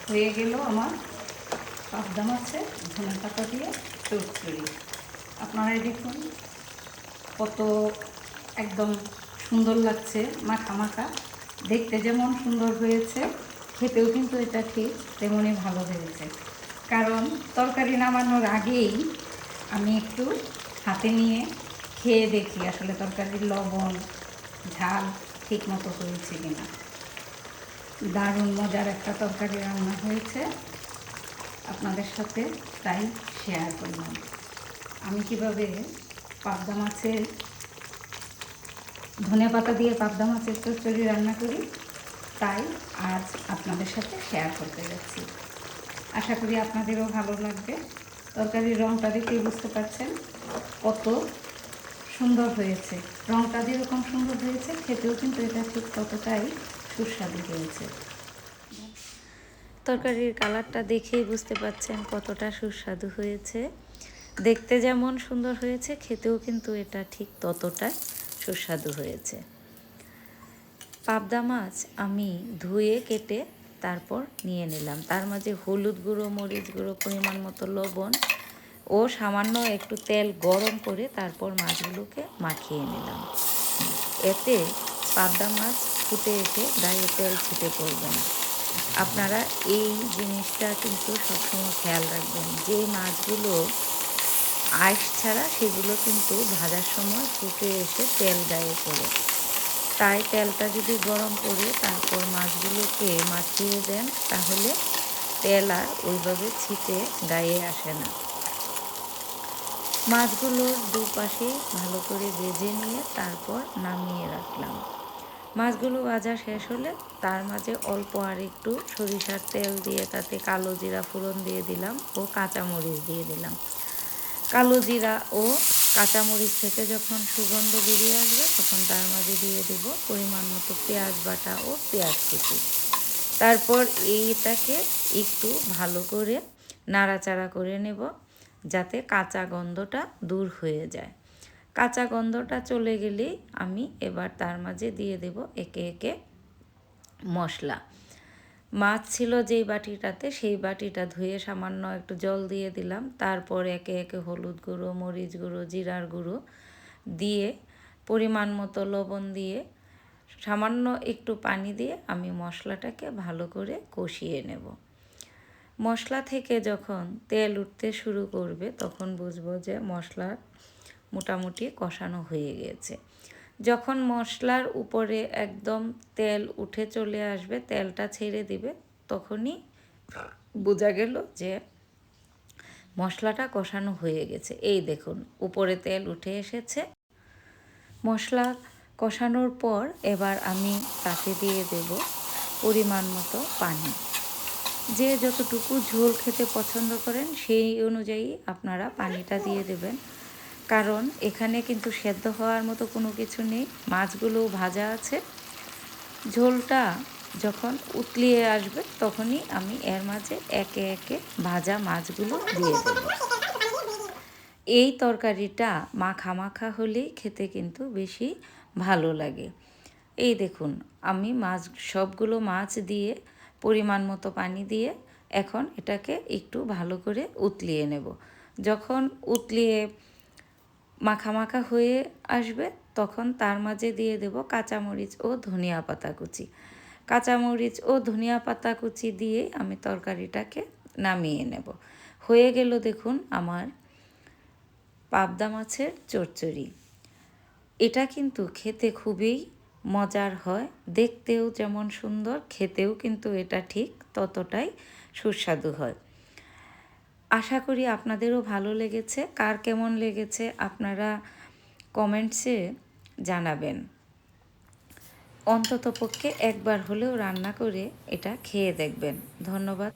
হয়ে গেল আমার পাবদা মাছের ধনেপাতা দিয়ে চচ্চড়ি। আপনারাই দেখুন কত একদম সুন্দর লাগছে, মাখা মাখা। দেখতে যেমন সুন্দর হয়েছে, খেতেও কিন্তু এটা ঠিক তেমনই ভালো হয়েছে। কারণ তরকারি নামানোর আগেই আমি একটু হাতে নিয়ে খেয়ে দেখি আসলে তরকারির লবণ ঝাল ঠিক মতো হয়েছে কিনা। দারুণ মজার একটা তরকারি রান্না হয়েছে, আপনাদের সাথে তাই শেয়ার করলাম। আমি কিভাবে পাবদা মাছের ধনেপাতা দিয়ে পাবদা মাছের চচ্চড়ি রান্না করি তাই আজ আপনাদের সাথে শেয়ার করতে যাচ্ছি। আশা করি আপনাদেরও ভালো লাগবে। তরকারির রঙটা দেখেই বুঝতে পারছেন কত সুন্দর হয়েছে। রঙটা যেরকম সুন্দর হয়েছে, খেতেও কিন্তু এটা ঠিক ততটাই সুস্বাদু হয়েছে। তরকারির কালারটা দেখেই বুঝতে পারছেন কতটা সুস্বাদু হয়েছে। দেখতে যেমন সুন্দর হয়েছে, খেতেও কিন্তু এটা ঠিক ততটা সুস্বাদু হয়েছে। পাবদা মাছ আমি ধুয়ে কেটে তারপর নিয়ে নিলাম। তার মাঝে হলুদ গুঁড়ো, মরিচ গুঁড়ো, পরিমাণ মতো লবণ ও সামান্য একটু তেল গরম করে তারপর মাছগুলোকে মাখিয়ে নিলাম। এতে পাবদা মাছ ফুটে এসে গায়ে তেল ছিটে পড়বে না। আপনারা এই জিনিসটা কিন্তু সবসময় খেয়াল রাখবেন। যে মাছগুলো আঁশ ছাড়া সেগুলো কিন্তু ভাজার সময় ফুটে এসে তেল গায়ে পড়ে। তাই তেলটা যদি গরম করে তারপর মাছগুলোকে মাখিয়ে দেন, তাহলে তেল আর ওইভাবে ছিটে গায়ে আসে না। মাছগুলোর দুপাশে ভালো করে ভেজে নিয়ে তারপর নামিয়ে রাখলাম। মাছগুলো ভাজা শেষ হলে তার মাঝে অল্প আর একটু সরিষার তেল দিয়ে তাতে কালো জিরা ফোড়ন দিয়ে দিলাম ও কাঁচামরিচ দিয়ে দিলাম। কালো জিরা ও কাঁচামরিচ থেকে যখন সুগন্ধ বেরিয়ে আসবে তখন তার মাঝে দিয়ে দেব পরিমাণ মতো পেঁয়াজ বাটা ও পেঁয়াজ কুচি। তারপর এইটাকে একটু ভালো করে নাড়াচাড়া করে নেব, যাতে কাঁচা গন্ধটা দূর হয়ে যায়। কাঁচা গন্ধটা চলে গেলেই আমি এবার তার মাঝে দিয়ে দেব একে একে মশলা। মাছ ছিল যেই বাটিটাতে, সেই বাটিটা ধুয়ে সামান্য একটু জল দিয়ে দিলাম। তারপর একে একে হলুদ গুঁড়ো, মরিচ গুঁড়ো, জিরার গুঁড়ো দিয়ে পরিমাণ মতো লবণ দিয়ে সামান্য একটু পানি দিয়ে আমি মশলাটাকে ভালো করে কষিয়ে নেব। মশলা থেকে যখন তেল উঠতে শুরু করবে তখন বুঝবো যে মশলা মোটামুটি কষানো হয়ে গেছে। যখন মশলার উপরে একদম তেল উঠে চলে আসবে, তেলটা ছেড়ে দিবে, তখনই বোঝা গেল যে মশলাটা কষানো হয়ে গেছে। এই দেখুন উপরে তেল উঠে এসেছে। মশলা কষানোর পর এবার আমি তাতে দিয়ে দেব পরিমাণ মতো পানি। যে যতটুকু ঝোল খেতে পছন্দ করেন সেই অনুযায়ী আপনারা পানিটা দিয়ে দেবেন। কারণ এখানে কিন্তু সেদ্ধ হওয়ার মতো কোনো কিছু নেই, মাছগুলো ভাজা আছে। ঝোলটা যখন উতলিয়ে আসবে তখনই আমি এর মাঝে একে একে ভাজা মাছগুলো দিয়ে দেব। এই তরকারিটা মাখা মাখা হলেই খেতে কিন্তু বেশি ভালো লাগে। এই দেখুন আমি সবগুলো মাছ দিয়ে পরিমাণ মতো পানি দিয়ে এখন এটাকে একটু ভালো করে উতলিয়ে নেব। যখন উতলিয়ে মাখা মাখা হয়ে আসবে তখন তার মাঝে দিয়ে দেব কাঁচামরিচ ও ধনিয়া পাতা কুচি। কাঁচামরিচ ও ধনিয়া পাতা কুচি দিয়ে আমি তরকারিটাকে নামিয়ে নেব। হয়ে গেল দেখুন আমার পাবদা মাছের চচ্চড়ি। এটা কিন্তু খেতে খুবই মজার হয়, দেখতেও যেমন সুন্দর, খেতেও কিন্তু এটা ঠিক ততটাই সুস্বাদু হয়। আশা করি আপনাদেরও ভালো লেগেছে। কার কেমন লেগেছে আপনারা কমেন্টসে জানাবেন। অন্ততপক্ষে একবার হলেও রান্না করে এটা খেয়ে দেখবেন। ধন্যবাদ।